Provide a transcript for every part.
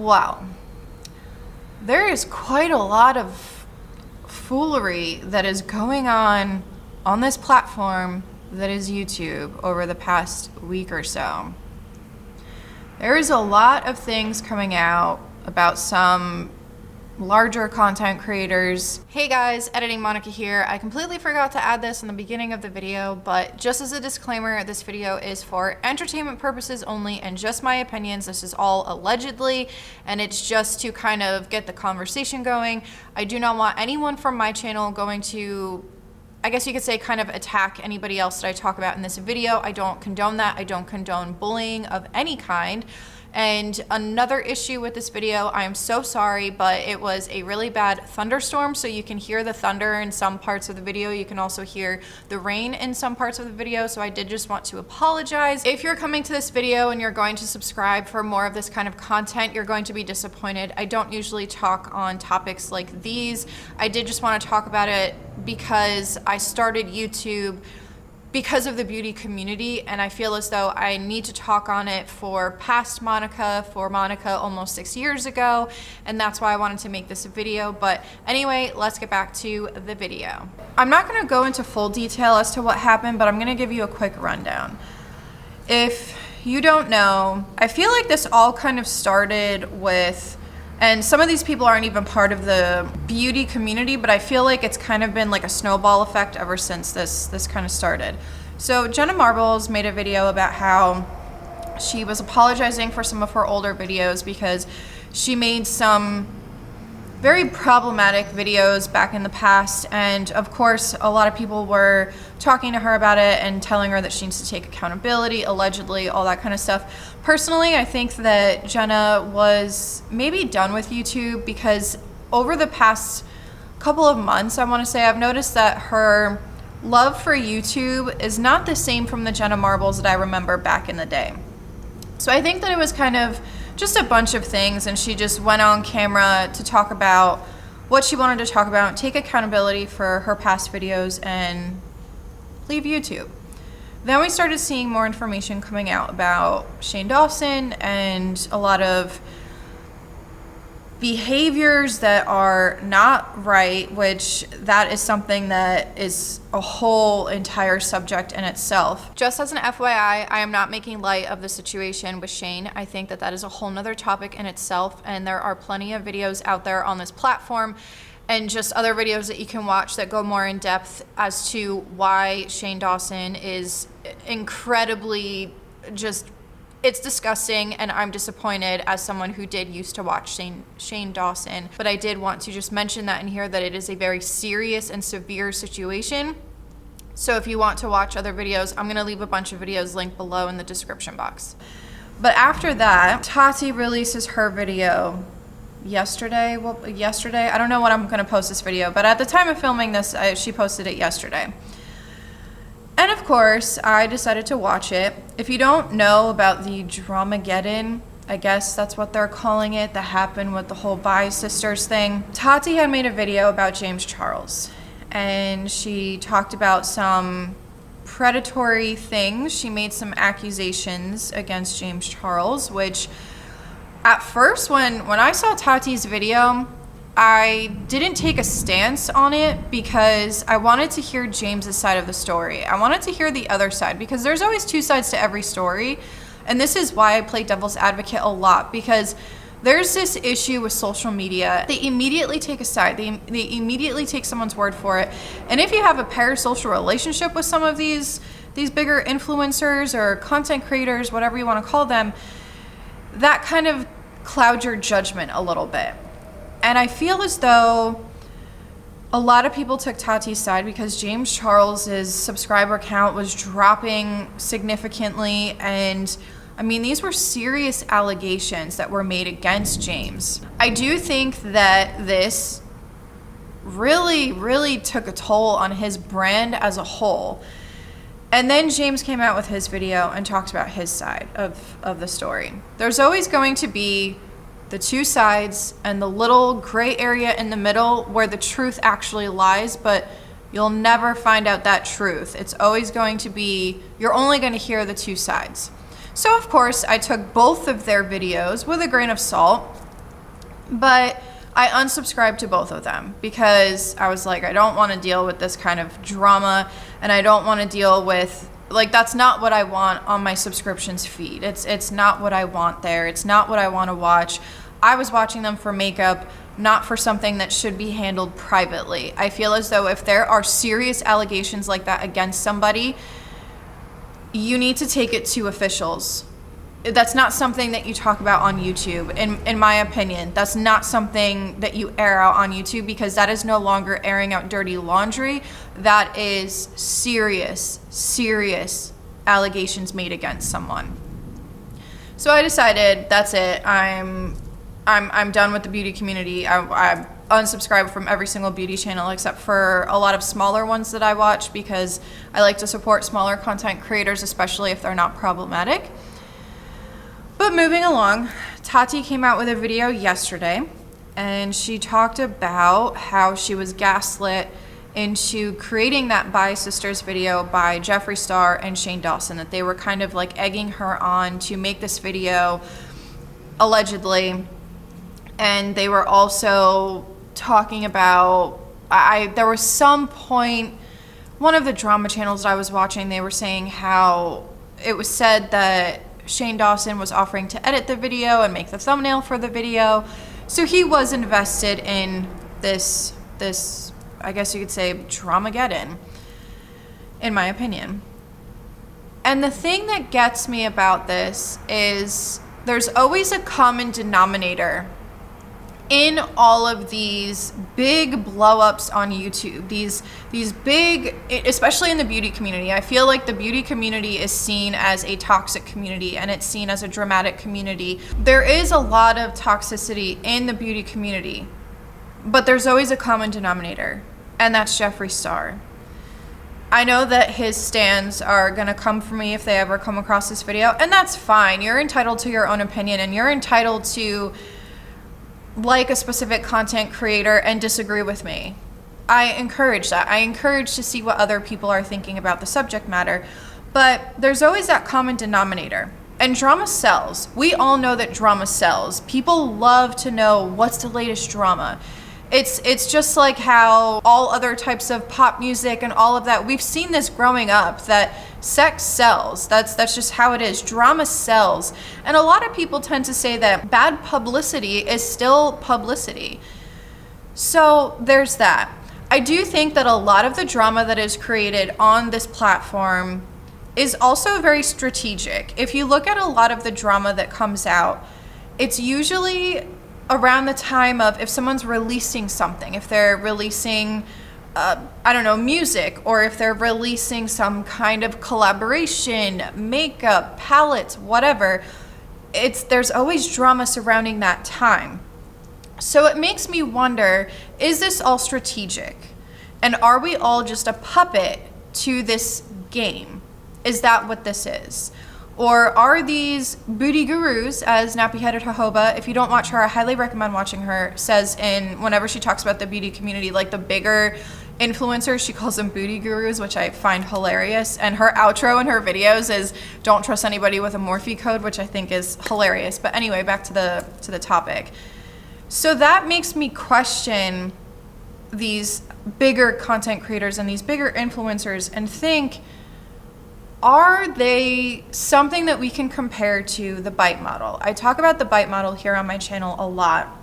Wow. There is quite a lot of foolery that is going on this platform that is YouTube over the past week or so. There is a lot of things coming out about some larger content creators. Hey guys, Editing Monica here. I completely forgot to add this in the beginning of the video, but just as a disclaimer, this video is for entertainment purposes only and just my opinions. This is all allegedly, and it's just to kind of get the conversation going. I do not want anyone from my channel going to, I guess you could say, kind of attack anybody else that I talk about in this video. I don't condone that. I don't condone bullying of any kind. And another issue with this video, I am so sorry, but it was a really bad thunderstorm, so you can hear the thunder in some parts of the video. You can also hear the rain in some parts of the video, so I did just want to apologize. If you're coming to this video and you're going to subscribe for more of this kind of content, you're going to be disappointed. I don't usually talk on topics like these. I did just want to talk about it because I started YouTube because of the beauty community, and I feel as though I need to talk on it for past Monica, for Monica almost 6 years ago, and that's why I wanted to make this a video. But anyway, let's get back to the video. I'm not going to go into full detail as to what happened, but I'm going to give you a quick rundown. If you don't know, I feel like this all kind of started with, and some of these people aren't even part of the beauty community, but I feel like it's kind of been like a snowball effect ever since this kind of started. So Jenna Marbles made a video about how she was apologizing for some of her older videos because she made some very problematic videos back in the past, and of course a lot of people were talking to her about it and telling her that she needs to take accountability, allegedly, all that kind of stuff. Personally, I think that Jenna was maybe done with YouTube because over the past couple of months, I want to say, I've noticed that her love for YouTube is not the same from the Jenna Marbles that I remember back in the day. So I think that it was kind of just a bunch of things, and she just went on camera to talk about what she wanted to talk about, take accountability for her past videos, and leave YouTube. Then we started seeing more information coming out about Shane Dawson and a lot of behaviors that are not right, which that is something that is a whole entire subject in itself. Just as an FYI, I am not making light of the situation with Shane. I think that that is a whole nother topic in itself, and there are plenty of videos out there on this platform and just other videos that you can watch that go more in depth as to why Shane Dawson is incredibly just, it's disgusting, and I'm disappointed as someone who did used to watch Shane Dawson. But I did want to just mention that in here, that it is a very serious and severe situation. So if you want to watch other videos, I'm gonna leave a bunch of videos linked below in the description box. But after that, Tati releases her video yesterday. Well, yesterday, I don't know when I'm gonna post this video, but at the time of filming this, she posted it yesterday. And of course, I decided to watch it. If you don't know about the Dramageddon, I guess that's what they're calling it, that happened with the whole Bi Sisters thing, Tati had made a video about James Charles, and she talked about some predatory things. She made some accusations against James Charles, which at first, when I saw Tati's video, I didn't take a stance on it because I wanted to hear James's side of the story. I wanted to hear the other side because there's always two sides to every story. And this is why I play devil's advocate a lot, because there's this issue with social media. They immediately take a side. They immediately take someone's word for it. And if you have a parasocial relationship with some of these bigger influencers or content creators, whatever you want to call them, that kind of clouds your judgment a little bit. And I feel as though a lot of people took Tati's side because James Charles's subscriber count was dropping significantly. And I mean, these were serious allegations that were made against James. I do think that this really took a toll on his brand as a whole. And then James came out with his video and talked about his side of the story. There's always going to be the two sides and the little gray area in the middle where the truth actually lies, but you'll never find out that truth. It's always going to be, you're only going to hear the two sides. So of course I took both of their videos with a grain of salt, But I unsubscribed to both of them because I was like, I don't want to deal with this kind of drama, and I don't want to deal with, like, that's not what I want on my subscriptions feed. It's not what I want there. It's not what I want to watch. I was watching them for makeup, not for something that should be handled privately. I feel as though if there are serious allegations like that against somebody, you need to take it to officials. That's not something that you talk about on YouTube, in my opinion. That's not something that you air out on YouTube, because that is no longer airing out dirty laundry. That is serious allegations made against someone. So I decided, that's it. I'm done with the beauty community. I unsubscribed from every single beauty channel except for a lot of smaller ones that I watch, because I like to support smaller content creators, especially if they're not problematic. But moving along, Tati came out with a video yesterday, and she talked about how she was gaslit into creating that Bye Sisters video by Jeffree Star and Shane Dawson, that they were kind of like egging her on to make this video, allegedly. And they were also talking about, there was some point, one of the drama channels that I was watching, they were saying how it was said that Shane Dawson was offering to edit the video and make the thumbnail for the video. So he was invested in this, I guess you could say, dramageddon, in my opinion. And the thing that gets me about this is there's always a common denominator in all of these big blow-ups on YouTube, these big, especially in the beauty community. I feel like the beauty community is seen as a toxic community, and it's seen as a dramatic community. There is a lot of toxicity in the beauty community, but there's always a common denominator, and that's Jeffree Star. I know that his stans are gonna come for me if they ever come across this video, and that's fine. You're entitled to your own opinion, and you're entitled to like a specific content creator and disagree with me. I encourage that. I encourage to see what other people are thinking about the subject matter, but there's always that common denominator. And drama sells. We all know that drama sells. People love to know what's the latest drama. It's just like how all other types of pop music and all of that, we've seen this growing up, that sex sells. That's just how it is. Drama sells. And a lot of people tend to say that bad publicity is still publicity. So there's that. I do think that a lot of the drama that is created on this platform is also very strategic. If you look at a lot of the drama that comes out, it's usually around the time of, if someone's releasing something, if they're releasing, I don't know, music, or if they're releasing some kind of collaboration, makeup, palettes, whatever, there's always drama surrounding that time. So it makes me wonder, is this all strategic? And are we all just a puppet to this game? Is that what this is? Or are these booty gurus, as nappy-headed jojoba, if you don't watch her, I highly recommend watching her, says whenever she talks about the beauty community, like the bigger influencers, she calls them booty gurus, which I find hilarious. And her outro in her videos is, don't trust anybody with a Morphe code, which I think is hilarious. But anyway, back to the topic. So that makes me question these bigger content creators and these bigger influencers and think, are they something that we can compare to the bite model? I talk about the bite model here on my channel a lot.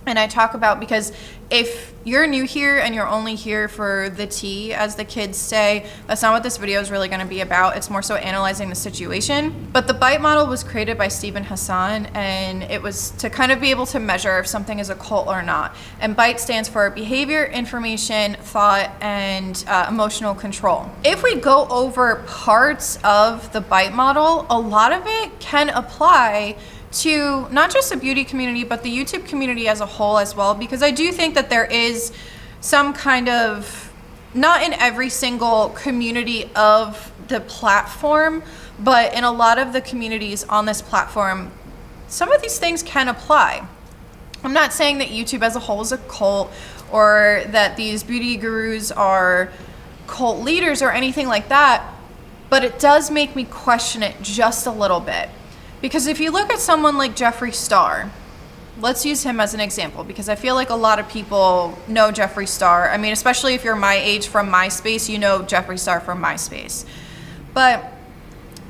And I talk about, because if you're new here and you're only here for the tea, as the kids say, that's not what this video is really going to be about. It's more so analyzing the situation. But the bite model was created by Stephen Hassan, and it was to kind of be able to measure if something is a cult or not. And bite stands for behavior, information, thought, and emotional control. If we go over parts of the bite model, a lot of it can apply to not just the beauty community, but the YouTube community as a whole as well, because I do think that there is some kind of, not in every single community of the platform, but in a lot of the communities on this platform, some of these things can apply. I'm not saying that YouTube as a whole is a cult, or that these beauty gurus are cult leaders or anything like that, but it does make me question it just a little bit. Because if you look at someone like Jeffree Star, let's use him as an example, because I feel like a lot of people know Jeffree Star. I mean, especially if you're my age from MySpace, you know Jeffree Star from MySpace. But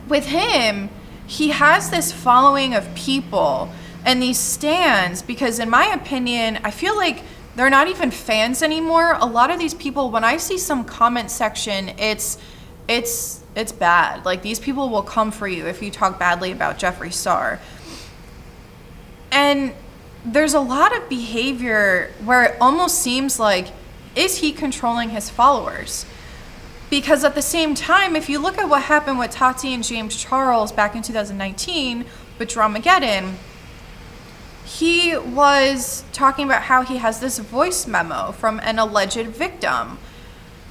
with him, he has this following of people and these stans, because in my opinion, I feel like they're not even fans anymore. A lot of these people, when I see some comment section, it's bad. Like, these people will come for you if you talk badly about Jeffree Star. And there's a lot of behavior where it almost seems like, is he controlling his followers? Because at the same time, if you look at what happened with Tati and James Charles back in 2019 with Dramageddon, he was talking about how he has this voice memo from an alleged victim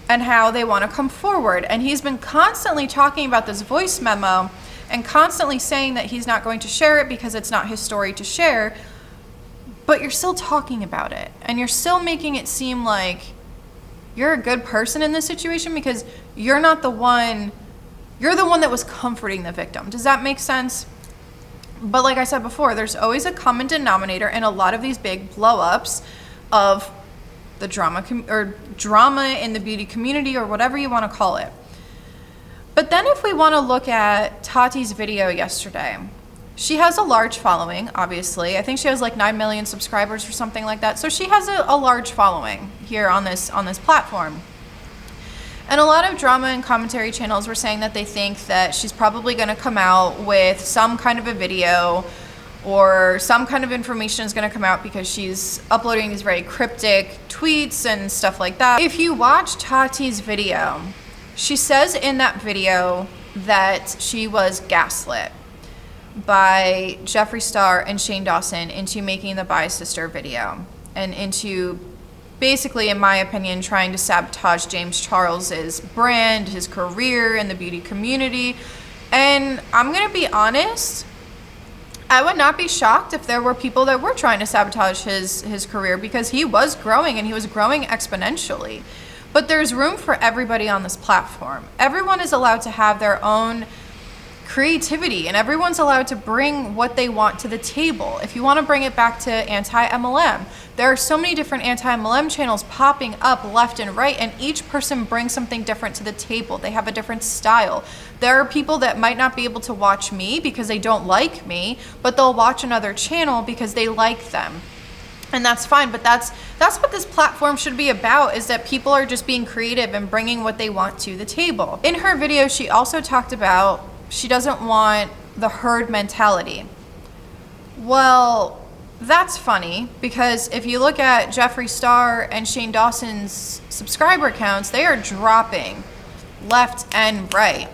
and how they want to come forward. And he's been constantly talking about this voice memo and constantly saying that he's not going to share it because it's not his story to share. But you're still talking about it, and you're still making it seem like you're a good person in this situation, because you're not the one, you're the one that was comforting the victim. Does that make sense? But like I said before, there's always a common denominator in a lot of these big blow-ups of the drama in the beauty community, or whatever you want to call it. But then if we want to look at Tati's video yesterday, she has a large following, obviously. I think she has like 9 million subscribers or something like that. So she has a large following here on this platform. And a lot of drama and commentary channels were saying that they think that she's probably going to come out with some kind of a video, or some kind of information is going to come out because she's uploading these very cryptic tweets and stuff like that. If you watch Tati's video, she says in that video that she was gaslit by Jeffree Star and Shane Dawson into making the Bi Sister video, and into basically, in my opinion, trying to sabotage James Charles's brand, his career in the beauty community. And I'm gonna be honest, I would not be shocked if there were people that were trying to sabotage his career, because he was growing, and he was growing exponentially. But there's room for everybody on this platform. Everyone is allowed to have their own creativity, and everyone's allowed to bring what they want to the table. If you want to bring it back to anti-MLM, there are so many different anti-MLM channels popping up left and right, and each person brings something different to the table. They have a different style. There are people that might not be able to watch me because they don't like me, but they'll watch another channel because they like them. And that's fine, but that's what this platform should be about, is that people are just being creative and bringing what they want to the table. In her video, she also talked about she doesn't want the herd mentality. Well, that's funny, because if you look at Jeffree Star and Shane Dawson's subscriber counts, they are dropping left and right.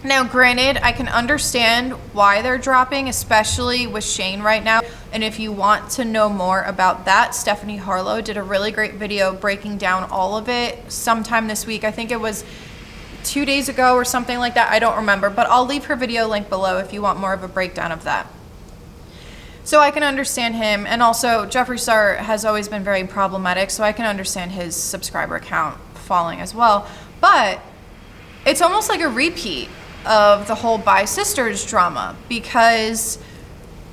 Now, granted, I can understand why they're dropping, especially with Shane right now. And if you want to know more about that, Stephanie Harlow did a really great video breaking down all of it sometime this week. I think it was 2 days ago or something like that. I don't remember, but I'll leave her video link below if you want more of a breakdown of that. So I can understand him. And also, Jeffree Star has always been very problematic, so I can understand his subscriber count falling as well. But it's almost like a repeat of the whole Bi Sisters drama, because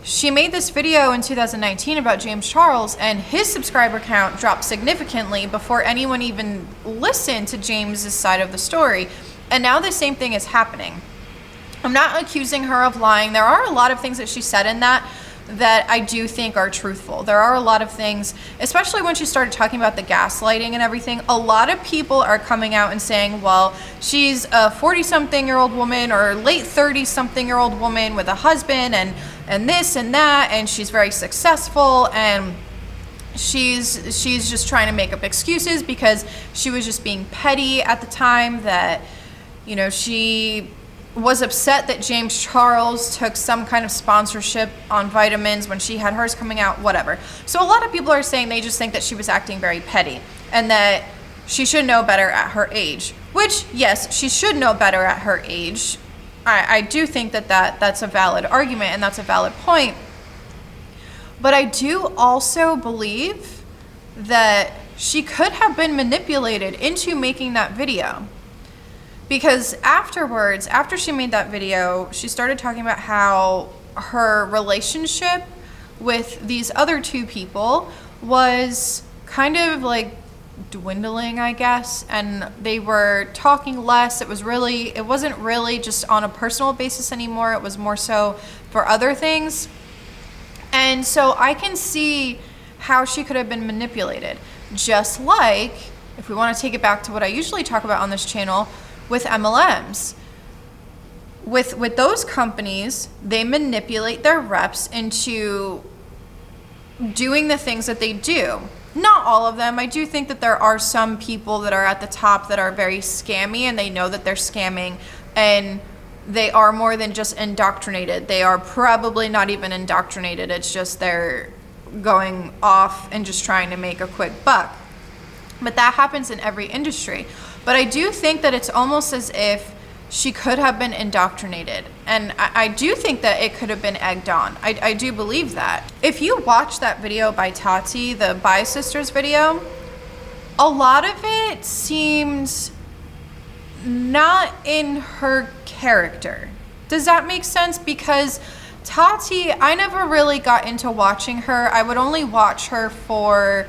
she made this video in 2019 about James Charles, and his subscriber count dropped significantly before anyone even listened to James's side of the story. And now the same thing is happening. I'm not accusing her of lying. There are a lot of things that she said in that I do think are truthful. There are a lot of things, especially when she started talking about the gaslighting and everything, a lot of people are coming out and saying, well, she's a 40-something-year-old woman or late 30-something-year-old woman with a husband and this and that, and she's very successful, and she's just trying to make up excuses because she was just being petty at the time, that, you know, she was upset that James Charles took some kind of sponsorship on vitamins when she had hers coming out, whatever. So a lot of people are saying they just think that she was acting very petty and that she should know better at her age, which, yes, she should know better at her age. I do think that's a valid argument, and that's a valid point. But I do also believe that she could have been manipulated into making that video. Because afterwards, after she made that video, she started talking about how her relationship with these other two people was kind of like dwindling, I guess, and they were talking less. It wasn't really just on a personal basis anymore. It was more so for other things. And so I can see how she could have been manipulated. Just like, if we want to take it back to what I usually talk about on this channel with MLMs. With those companies, they manipulate their reps into doing the things that they do. Not all of them. I do think that there are some people that are at the top that are very scammy, and they know that they're scamming, and they are more than just indoctrinated. They are probably not even indoctrinated. It's just they're going off and just trying to make a quick buck. But that happens in every industry. But I do think that it's almost as if she could have been indoctrinated. And I do think that it could have been egged on. I do believe that. If you watch that video by Tati, the Bi Sisters video, a lot of it seemed not in her character. Does that make sense? Because Tati, I never really got into watching her. I would only watch her for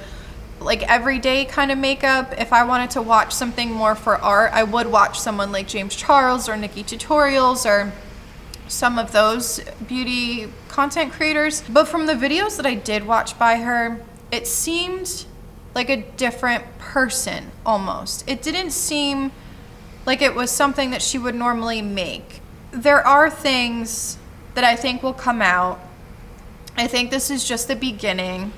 like everyday kind of makeup. If I wanted to watch something more for art, I would watch someone like James Charles or Nikki Tutorials or some of those beauty content creators. But from the videos that I did watch by her, it seemed like a different person almost. It didn't seem like it was something that she would normally make. There are things that I think will come out. I think this is just the beginning.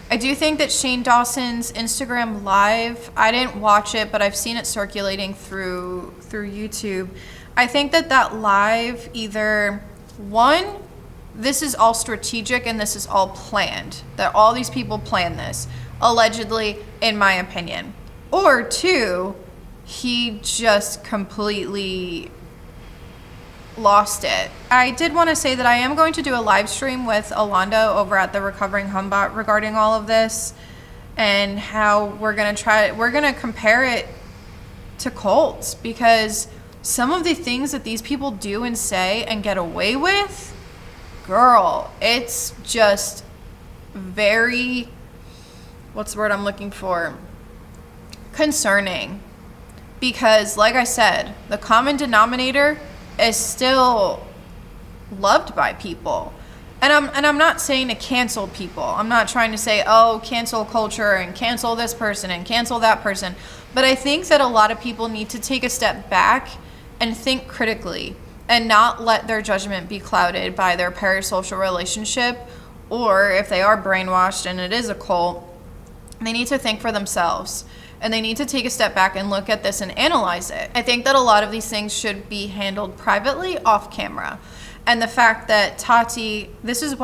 I do think that Shane Dawson's Instagram live, I didn't watch it, but I've seen it circulating through YouTube. I think that live, either one, this is all strategic and this is all planned, that all these people plan this, allegedly, in my opinion. Or two, he just completely lost it. I did want to say that I am going to do a live stream with Alonda over at the Recovering Humbot regarding all of this and how we're going to compare it to cults, because some of the things that these people do and say and get away with, girl, it's just very, what's the word I'm looking for? Concerning. Because like I said, the common denominator is still loved by people. And I'm not saying to cancel people. I'm not trying to say, oh, cancel culture and cancel this person and cancel that person. But I think that a lot of people need to take a step back and think critically and not let their judgment be clouded by their parasocial relationship, or if they are brainwashed and it is a cult, they need to think for themselves. And they need to take a step back and look at this and analyze it. I think that a lot of these things should be handled privately, off camera. And the fact that Tati, this is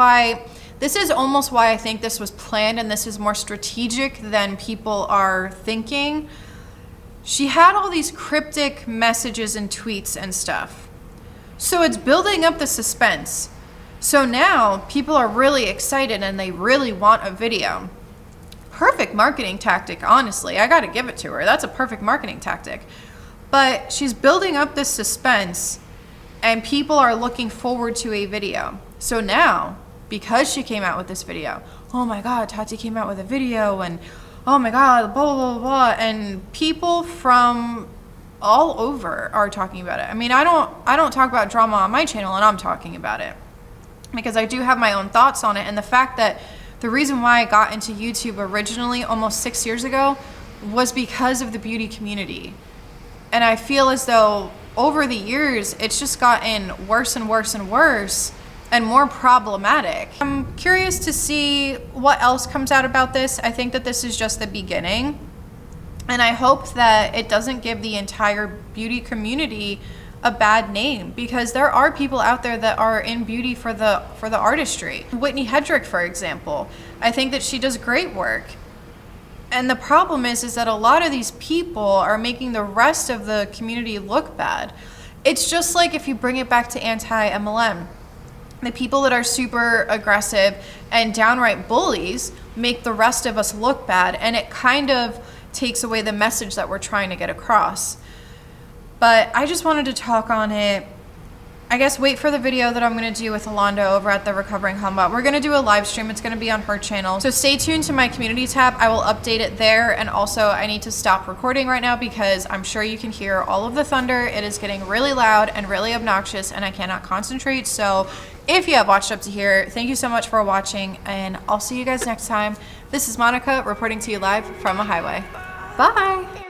almost why I think this was planned and this is more strategic than people are thinking. She had all these cryptic messages and tweets and stuff. So it's building up the suspense. So now people are really excited and they really want a video. Perfect marketing tactic, honestly. I gotta give it to her. That's a perfect marketing tactic. But she's building up this suspense and people are looking forward to a video. So now, because she came out with this video, oh my God, Tati came out with a video, and oh my God, blah, blah, blah, blah. And people from all over are talking about it. I mean, I don't talk about drama on my channel, and I'm talking about it because I do have my own thoughts on it. And the fact that the reason why I got into YouTube originally almost 6 years ago was because of the beauty community. And I feel as though over the years, it's just gotten worse and worse and worse and more problematic. I'm curious to see what else comes out about this. I think that this is just the beginning. And I hope that it doesn't give the entire beauty community a bad name, because there are people out there that are in beauty for the artistry. Whitney Hedrick, for example, I think that she does great work. And the problem is that a lot of these people are making the rest of the community look bad. It's just like if you bring it back to anti-MLM. The people that are super aggressive and downright bullies make the rest of us look bad, and it kind of takes away the message that we're trying to get across. But I just wanted to talk on it I guess wait for the video that I'm gonna do with Alonda over at the Recovering Humbot. We're gonna do a live stream. It's gonna be on her channel. So stay tuned to my community tab. I will update it there. And also I need to stop recording right now because I'm sure you can hear all of the thunder. It is getting really loud and really obnoxious and I cannot concentrate. So if you have watched up to here, thank you so much for watching and I'll see you guys next time. This is Monica reporting to you live from a highway. Bye.